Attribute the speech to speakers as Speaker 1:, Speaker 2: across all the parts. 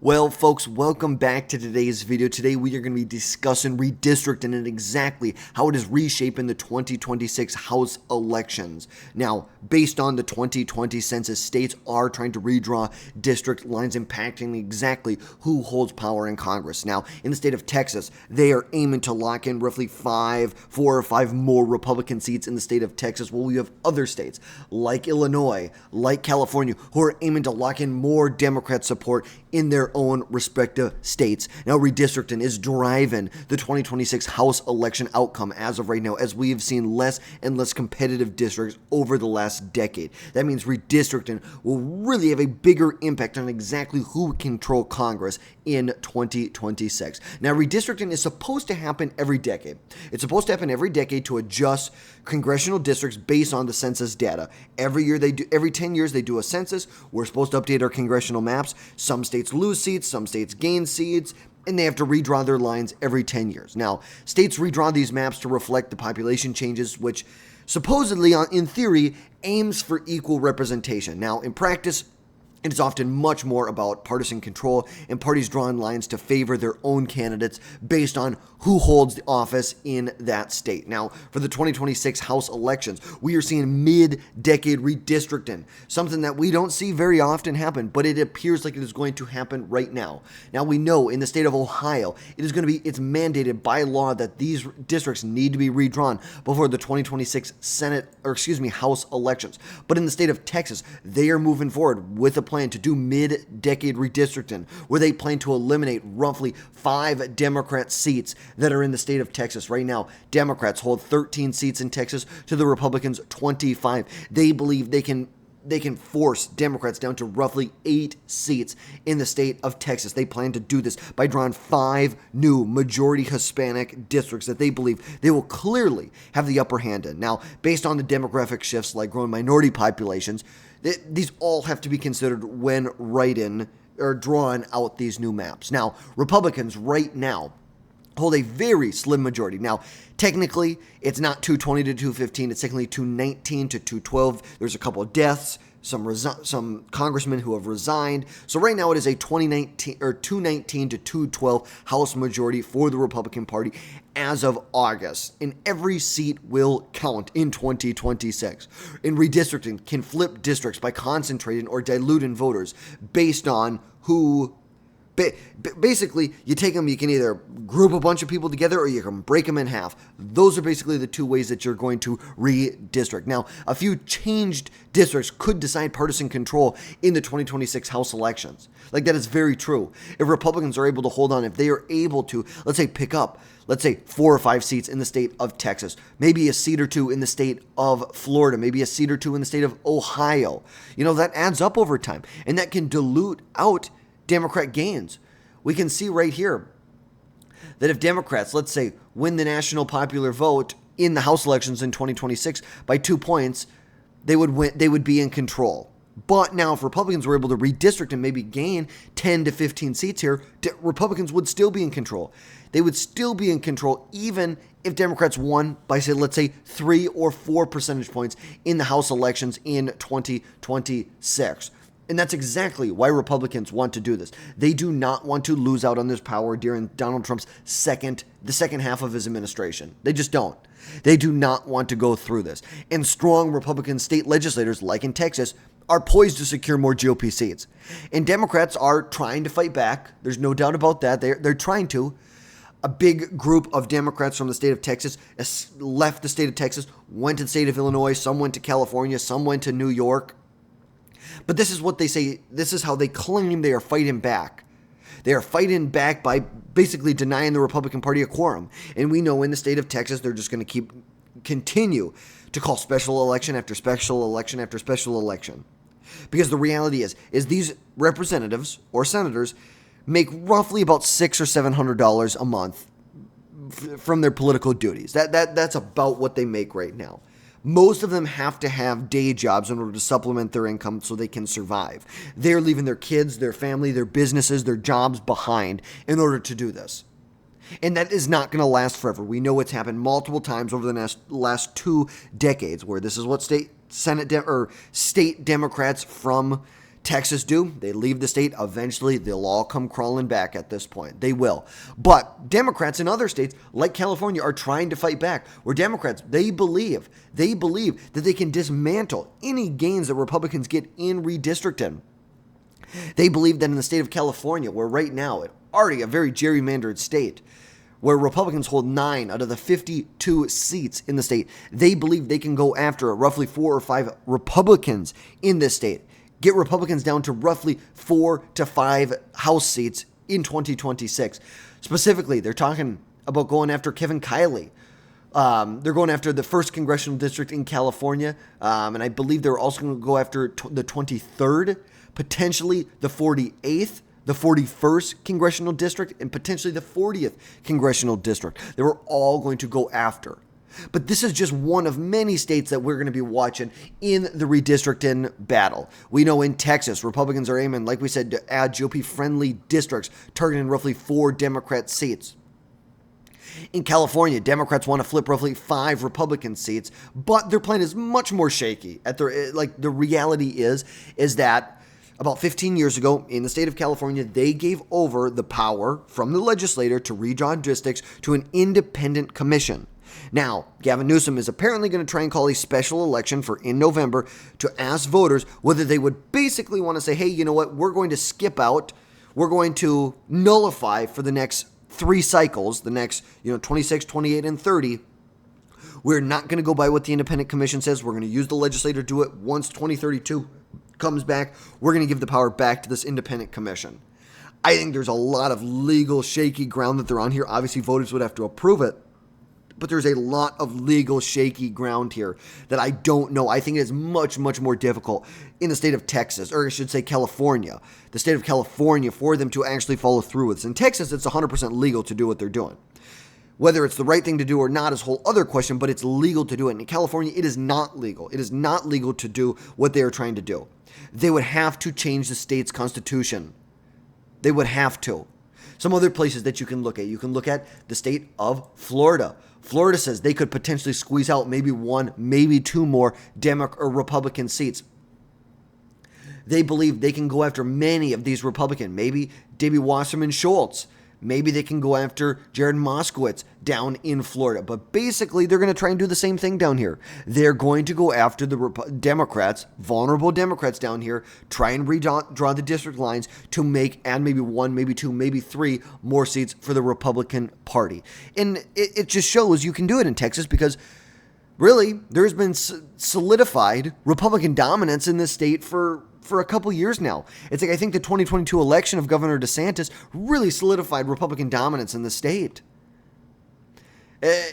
Speaker 1: Well, folks, welcome back to today's video. Today we are going to be discussing redistricting and exactly how it is reshaping the 2026 House elections. Now, based on the 2020 census, states are trying to redraw district lines impacting exactly who holds power in Congress. Now, in the state of Texas, they are aiming to lock in roughly 4 or 5 more Republican seats in the state of Texas, while we have other states like Illinois, like California, who are aiming to lock in more Democrat support in their own respective states. Now, redistricting is driving the 2026 House election outcome as of right now, as we have seen less and less competitive districts over the last decade. That means redistricting will really have a bigger impact on exactly who will control Congress in 2026. Now, redistricting is supposed to happen every decade. It's supposed to happen every decade to adjust congressional districts based on the census data. Every 10 years they do a census. We're supposed to update our congressional maps. Some states lose seats, some states gain seats, and they have to redraw their lines every 10 years. Now, states redraw these maps to reflect the population changes, which supposedly, in theory, aims for equal representation. Now, in practice, it is often much more about partisan control and parties drawing lines to favor their own candidates based on who holds the office in that state. Now, for the 2026 House elections, we are seeing mid-decade redistricting, something that we don't see very often happen, but it appears like it is going to happen right now. Now, we know in the state of Ohio, it's mandated by law that these districts need to be redrawn before the 2026 House elections. But in the state of Texas, they are moving forward with a plan to do mid-decade redistricting, where they plan to eliminate roughly 5 Democrat seats that are in the state of Texas. Right now, Democrats hold 13 seats in Texas to the Republicans' 25. They believe they can force Democrats down to roughly 8 seats in the state of Texas. They plan to do this by drawing 5 new majority Hispanic districts that they believe they will clearly have the upper hand in. Now, based on the demographic shifts like growing minority populations, these all have to be considered when writing or drawing out these new maps. Now, Republicans right now hold a very slim majority. Now, technically, it's not 220 to 215. It's technically 219 to 212. There's a couple of deaths, some congressmen who have resigned. So right now it is a 219 to 212 House majority for the Republican Party as of August. And every seat will count in 2026. And redistricting can flip districts by concentrating or diluting voters based on who. Basically, you take them, you can either group a bunch of people together or you can break them in half. Those are basically the two ways that you're going to redistrict. Now, a few changed districts could decide partisan control in the 2026 House elections. Like, that is very true. If Republicans are able to hold on, if they are able to, let's say, pick up, 4 or 5 seats in the state of Texas, maybe a seat or 2 in the state of Florida, maybe a seat or 2 in the state of Ohio, that adds up over time, and that can dilute out Democrat gains. We can see right here that if Democrats, let's say, win the national popular vote in the House elections in 2026 by 2 points, they would be in control. But now if Republicans were able to redistrict and maybe gain 10 to 15 seats here, Republicans would still be in control. They would still be in control even if Democrats won by, let's say 3 or 4 percentage points in the House elections in 2026. And that's exactly why Republicans want to do this. They do not want to lose out on this power during Donald Trump's the second half of his administration. They just don't. They do not want to go through this. And strong Republican state legislators, like in Texas, are poised to secure more GOP seats. And Democrats are trying to fight back. There's no doubt about that. They're trying to. A big group of Democrats from the state of Texas left the state of Texas, went to the state of Illinois, some went to California, some went to New York. But this is what they say, this is how they claim they are fighting back. They are fighting back by basically denying the Republican Party a quorum. And we know in the state of Texas, they're just going to continue to call special election after special election after special election. Because the reality is these representatives or senators make roughly about $600 or $700 a month from their political duties. That's about what they make right now. Most of them have to have day jobs in order to supplement their income so they can survive. They're leaving their kids, their family, their businesses, their jobs behind in order to do this. And that is not going to last forever. We know it's happened multiple times over the last 2 decades where this is what state Democrats from Texas do. They leave the state. Eventually, they'll all come crawling back at this point. They will. But Democrats in other states, like California, are trying to fight back. Where Democrats, they believe that they can dismantle any gains that Republicans get in redistricting. They believe that in the state of California, where right now it's already a very gerrymandered state, where Republicans hold 9 out of the 52 seats in the state, they believe they can go after roughly 4 or 5 Republicans in this state. Get Republicans down to roughly 4 to 5 House seats in 2026. Specifically, they're talking about going after Kevin Kiley. They're going after the 1st Congressional District in California, and I believe they're also going to go after the 23rd, potentially the 48th, the 41st Congressional District, and potentially the 40th Congressional District. They were all going to go after. But this is just one of many states that we're going to be watching in the redistricting battle. We know in Texas, Republicans are aiming, like we said, to add GOP-friendly districts, targeting roughly 4 Democrat seats. In California, Democrats want to flip roughly 5 Republican seats, but their plan is much more shaky. The reality is that about 15 years ago, in the state of California, they gave over the power from the legislature to redraw districts to an independent commission. Now, Gavin Newsom is apparently going to try and call a special election for in November to ask voters whether they would basically want to say, hey, you know what, we're going to skip out, we're going to nullify for the next 3 cycles, the next 26, 28, and 30. We're not going to go by what the independent commission says. We're going to use the legislature to do it. Once 2032 comes back, we're going to give the power back to this independent commission. I think there's a lot of legal shaky ground that they're on here. Obviously, voters would have to approve it. But there's a lot of legal shaky ground here that I don't know. I think it is much, much more difficult in the state of Texas, or I should say California, the state of California, for them to actually follow through with this. In Texas, it's 100% legal to do what they're doing. Whether it's the right thing to do or not is a whole other question, but it's legal to do it. In California, it is not legal. It is not legal to do what they are trying to do. They would have to change the state's constitution. They would have to. Some other places that you can look at. You can look at the state of Florida. Florida says they could potentially squeeze out maybe 1, maybe 2 more Democrat or Republican seats. They believe they can go after many of these Republicans. Maybe Debbie Wasserman Schultz. Maybe they can go after Jared Moskowitz down in Florida. But basically, they're going to try and do the same thing down here. They're going to go after the Democrats, vulnerable Democrats down here, try and redraw the district lines to add maybe 1, maybe 2, maybe 3 more seats for the Republican Party. And it just shows you can do it in Texas because really, there's been solidified Republican dominance in this state for a couple years now. It's like I think the 2022 election of Governor DeSantis really solidified Republican dominance in the state.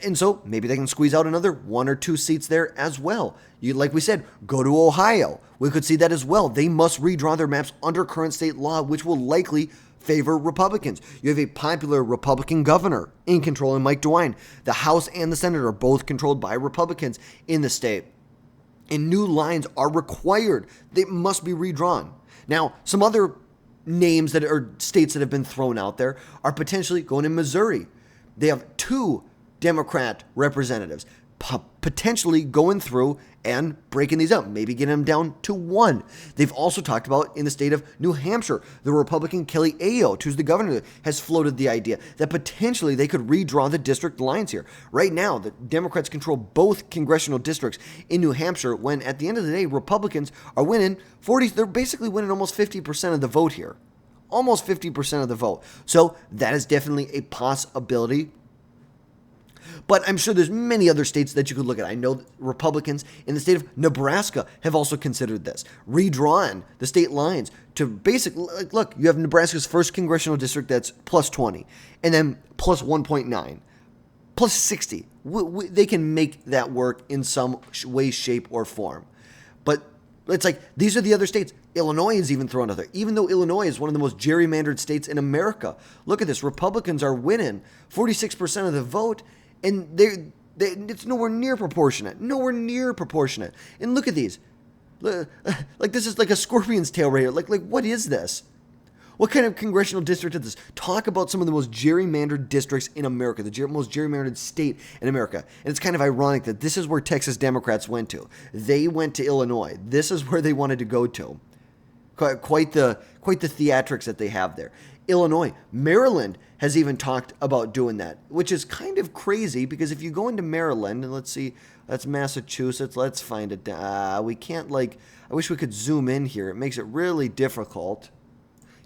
Speaker 1: And so maybe they can squeeze out another 1 or 2 seats there as well. Like we said, go to Ohio. We could see that as well. They must redraw their maps under current state law, which will likely favor Republicans. You have a popular Republican governor in control in Mike DeWine. The House and the Senate are both controlled by Republicans in the state. And new lines are required. They must be redrawn. Now, some other names that are states that have been thrown out there are potentially going in Missouri. They have 2 Democrat representatives potentially going through and breaking these up, maybe getting them down to 1. They've also talked about in the state of New Hampshire, the Republican Kelly Ayotte, who's the governor, has floated the idea that potentially they could redraw the district lines here. Right now, the Democrats control both congressional districts in New Hampshire when at the end of the day, Republicans are winning they're basically winning almost 50% of the vote here. Almost 50% of the vote. So that is definitely a possibility. But I'm sure there's many other states that you could look at. I know Republicans in the state of Nebraska have also considered this, redrawing the state lines to basically, look, you have Nebraska's 1st congressional district that's plus 20, and then plus 1.9, plus 60. They can make that work in some way, shape, or form. But it's like, these are the other states. Illinois is even thrown out there, even though Illinois is one of the most gerrymandered states in America. Look at this. Republicans are winning 46% of the vote, and it's nowhere near proportionate. Nowhere near proportionate. And look at these. Like, this is like a scorpion's tail right here. Like what is this? What kind of congressional district is this? Talk about some of the most gerrymandered districts in America, the most gerrymandered state in America. And it's kind of ironic that this is where Texas Democrats went to. They went to Illinois. This is where they wanted to go to. Quite the theatrics that they have there. Illinois, Maryland has even talked about doing that, which is kind of crazy because if you go into Maryland, and let's see, that's Massachusetts, let's find it. We can't I wish we could zoom in here. It makes it really difficult.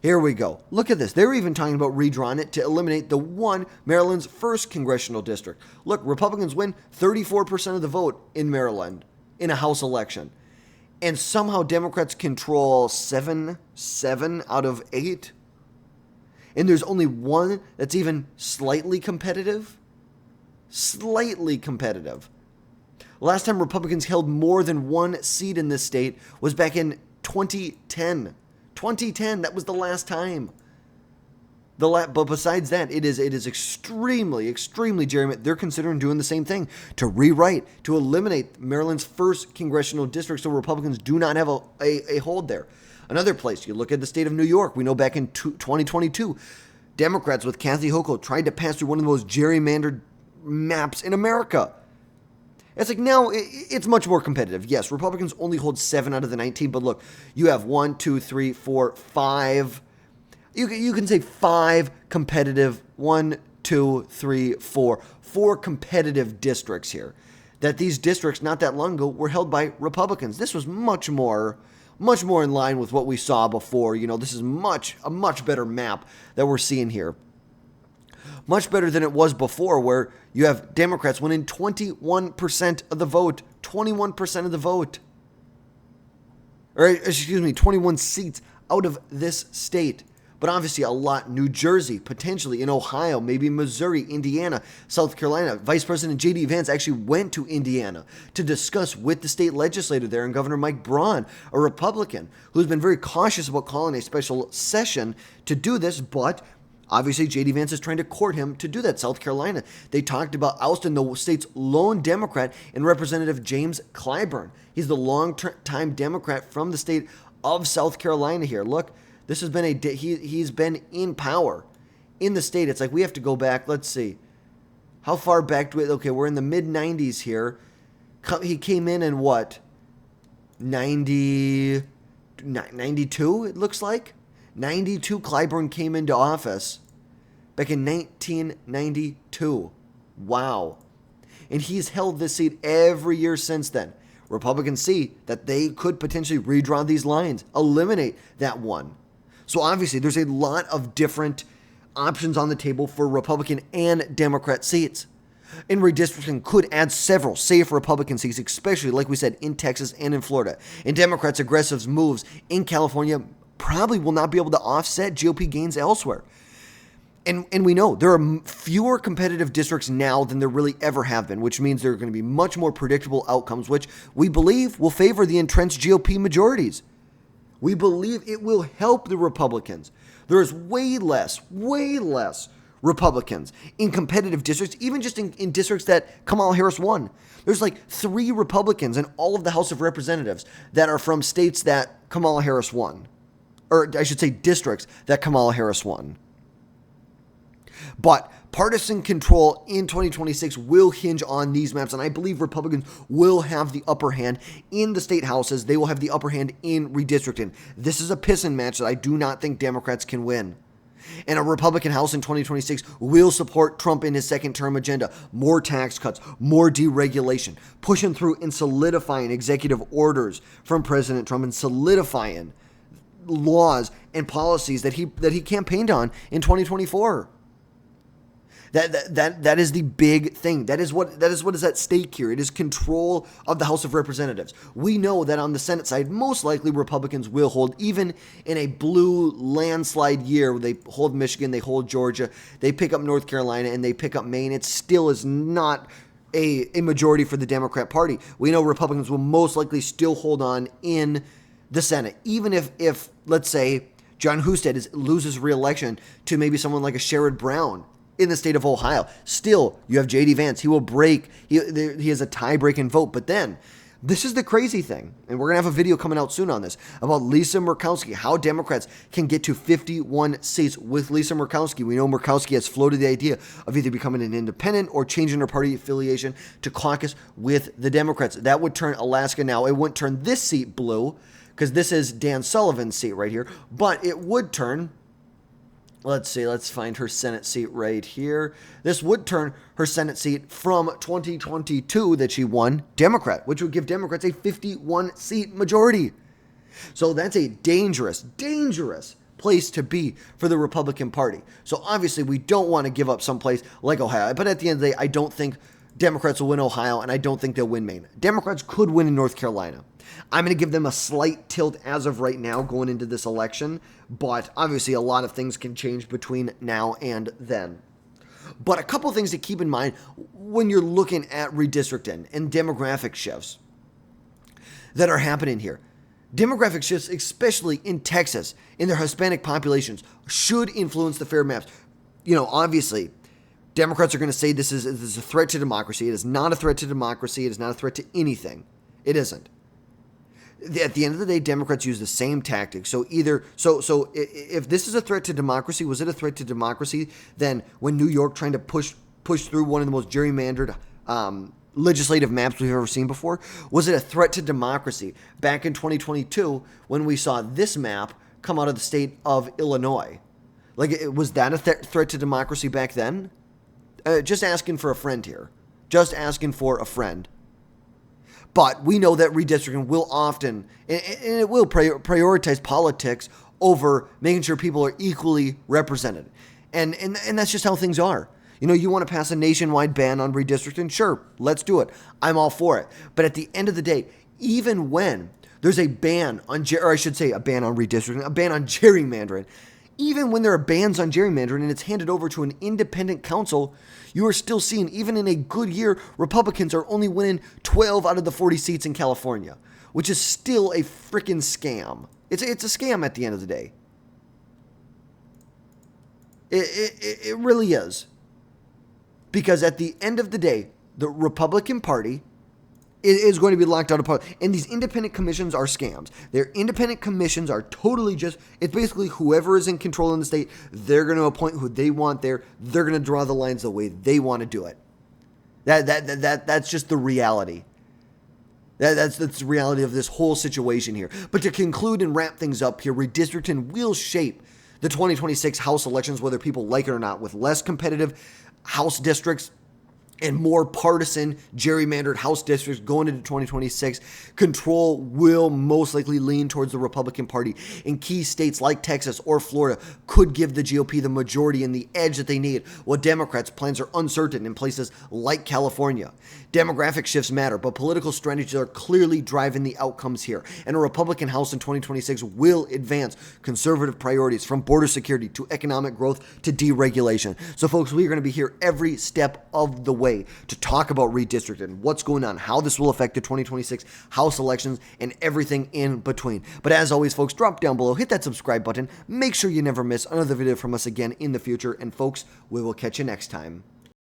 Speaker 1: Here we go. Look at this. They're even talking about redrawing it to eliminate the Maryland's first congressional district. Look, Republicans win 34% of the vote in Maryland in a House election. And somehow Democrats control seven out of 8. And there's only one that's even slightly competitive. Slightly competitive. Last time Republicans held more than one seat in this state was back in 2010. 2010, that was the last time. But besides that, it is extremely gerrymandered. They're considering doing the same thing to rewrite, to eliminate Maryland's first congressional district so Republicans do not have a hold there. Another place, you look at the state of New York. We know back in 2022, Democrats with Kathy Hochul tried to pass through one of the most gerrymandered maps in America. It's like now it's much more competitive. Yes, Republicans only hold 7 out of the 19, but look, you have 1, 2, 3, 4, 5. You can say 5 competitive, 1, 2, 3, 4 competitive districts here. That these districts not that long ago were held by Republicans. This was much more in line with what we saw before. This is a much better map that we're seeing here. Much better than it was before, where you have Democrats winning 21% of the vote. 21% of the vote. Or, excuse me, 21 seats out of this state. But obviously a lot. New Jersey, potentially in Ohio, maybe Missouri, Indiana, South Carolina. Vice President J.D. Vance actually went to Indiana to discuss with the state legislator there and Governor Mike Braun, a Republican, who's been very cautious about calling a special session to do this, but obviously, J.D. Vance is trying to court him to do that. South Carolina, they talked about ousting the state's lone Democrat in Representative James Clyburn. He's the long-time Democrat from the state of South Carolina here. Look, this has been he's been in power in the state. It's like we have to go back. Let's see. How far back do we... Okay, we're in the mid-90s here. He came in what? 92, it looks like? 92, Clyburn came into office back in 1992. Wow. And he's held this seat every year since then. Republicans see that they could potentially redraw these lines, eliminate that one. So obviously there's a lot of different options on the table for Republican and Democrat seats. And redistricting could add several safe Republican seats, especially, like we said, in Texas and in Florida. And Democrats' aggressive moves in California probably will not be able to offset GOP gains elsewhere. And we know there are fewer competitive districts now than there really ever have been, which means there are going to be much more predictable outcomes, which we believe will favor the entrenched GOP majorities. We believe it will help the Republicans. There is way less Republicans in competitive districts, even just in districts that Kamala Harris won. There's like 3 Republicans in all of the House of Representatives that are from states that Kamala Harris won. Or I should say districts that Kamala Harris won. But partisan control in 2026 will hinge on these maps, and I believe Republicans will have the upper hand in the state houses. They will have the upper hand in redistricting. This is a pissing match that I do not think Democrats can win. And a Republican House in 2026 will support Trump in his second-term agenda. More tax cuts, more deregulation, pushing through and solidifying executive orders from President Trump and solidifying laws and policies that he campaigned on in 2024. That is the big thing. That is what is at stake here. It is control of the House of Representatives. We know that on the Senate side, most likely Republicans will hold, even in a blue landslide year where they hold Michigan, they hold Georgia, they pick up North Carolina, and they pick up Maine. It still is not a majority for the Democrat Party. We know Republicans will most likely still hold on in the Senate, even if let's say, John Husted loses re-election to maybe someone like a Sherrod Brown in the state of Ohio. Still, you have J.D. Vance. He will break. He has a tie-breaking vote. But then, this is the crazy thing, and we're going to have a video coming out soon on this, about Lisa Murkowski, how Democrats can get to 51 seats with Lisa Murkowski. We know Murkowski has floated the idea of either becoming an independent or changing her party affiliation to caucus with the Democrats. That would turn Alaska now. It wouldn't turn this seat blue, because this is Dan Sullivan's seat right here, but it would turn, let's see, let's find her Senate seat right here. This would turn her Senate seat from 2022 that she won Democrat, which would give Democrats a 51-seat majority. So that's a dangerous, dangerous place to be for the Republican Party. So obviously we don't want to give up some place like Ohio, but at the end of the day, I don't think Democrats will win Ohio, and I don't think they'll win Maine. Democrats could win in North Carolina. I'm going to give them a slight tilt as of right now going into this election, but obviously a lot of things can change between now and then. But a couple things to keep in mind when you're looking at redistricting and demographic shifts that are happening here. Demographic shifts, especially in Texas, in their Hispanic populations, should influence the fair maps. You know, obviously, Democrats are going to say this is a threat to democracy. It is not a threat to democracy. It is not a threat to anything. It isn't. At the end of the day, Democrats use the same tactics. So if this is a threat to democracy, was it a threat to democracy then when New York trying to push through one of the most gerrymandered legislative maps we've ever seen before? Was it a threat to democracy back in 2022 when we saw this map come out of the state of Illinois? Like, was that a threat to democracy back then? Just asking for a friend here. Just asking for a friend. But we know that redistricting will often, and it will prioritize politics over making sure people are equally represented. And that's just how things are. You know, you want to pass a nationwide ban on redistricting? Sure, let's do it. I'm all for it. But at the end of the day, even when there's a ban on, or I should say a ban on redistricting, a ban on gerrymandering, even when there are bans on gerrymandering and it's handed over to an independent council, you are still seeing, even in a good year, Republicans are only winning 12 out of the 40 seats in California, which is still a freaking scam. It's a scam at the end of the day. It really is. Because at the end of the day, the Republican Party is going to be locked out of politics. And these independent commissions are scams. Their independent commissions are totally just, it's basically whoever is in control in the state, they're going to appoint who they want there. They're going to draw the lines the way they want to do it. That's just the reality. That's the reality of this whole situation here. But to conclude and wrap things up here, redistricting will shape the 2026 House elections, whether people like it or not, with less competitive House districts and more partisan gerrymandered House districts going into 2026, control will most likely lean towards the Republican Party. In key states like Texas or Florida could give the GOP the majority and the edge that they need, while Democrats' plans are uncertain in places like California. Demographic shifts matter, but political strategies are clearly driving the outcomes here, and a Republican House in 2026 will advance conservative priorities from border security to economic growth to deregulation. So folks, we are going to be here every step of the way to talk about redistricting, what's going on, how this will affect the 2026 House elections, and everything in between. But as always, folks, drop down below, hit that subscribe button, make sure you never miss another video from us again in the future, and folks, we will catch you next time.